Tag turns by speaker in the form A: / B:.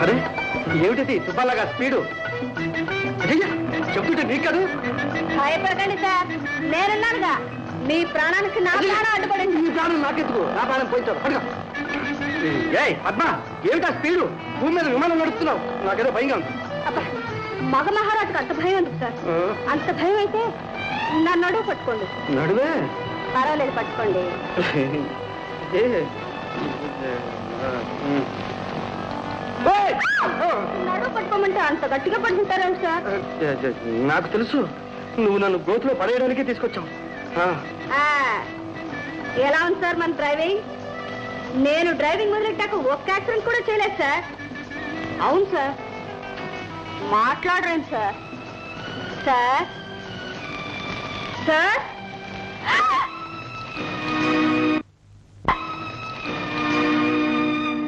A: అరే ఏమిటిది తుపాలాగా స్పీడు? చెప్తుంటే నీకు కాదు.
B: భయపడకండి సార్, నేనున్నానుగా. మీ ప్రాణానికి నా ప్రాణం అడ్డుపడింది.
A: నీ ప్రాణం నాకెందుకు? నా ప్రాణం పోయించారు. పడుకో. ఏయ్ పద్మ, ఏమిటా స్పీడు? భూమి మీద విమానం నడుపుతున్నావు. నాకేదో భయంగా ఉంది.
B: మగ మహారాజుకు అంత భయం ఉంది సార్. అంత భయం అయితే నా నడువు పట్టుకోండి.
A: నడువే?
B: పర్వాలేదు, పట్టుకోండి. నడువు పట్టుకోమంటే అంత గట్టిగా పట్టుకుంటారేమో సార్?
A: నాకు తెలుసు, నువ్వు నన్ను గోతులో పడేయడానికే తీసుకొచ్చావు.
B: ఎలా ఉంది సార్ మన డ్రైవింగ్? నేను డ్రైవింగ్ మొదలెట్టాక ఒక్క యాక్సిడెంట్ కూడా చేయలేదు సార్. అవును సార్. మాట్లాడరేం సార్? Sir sir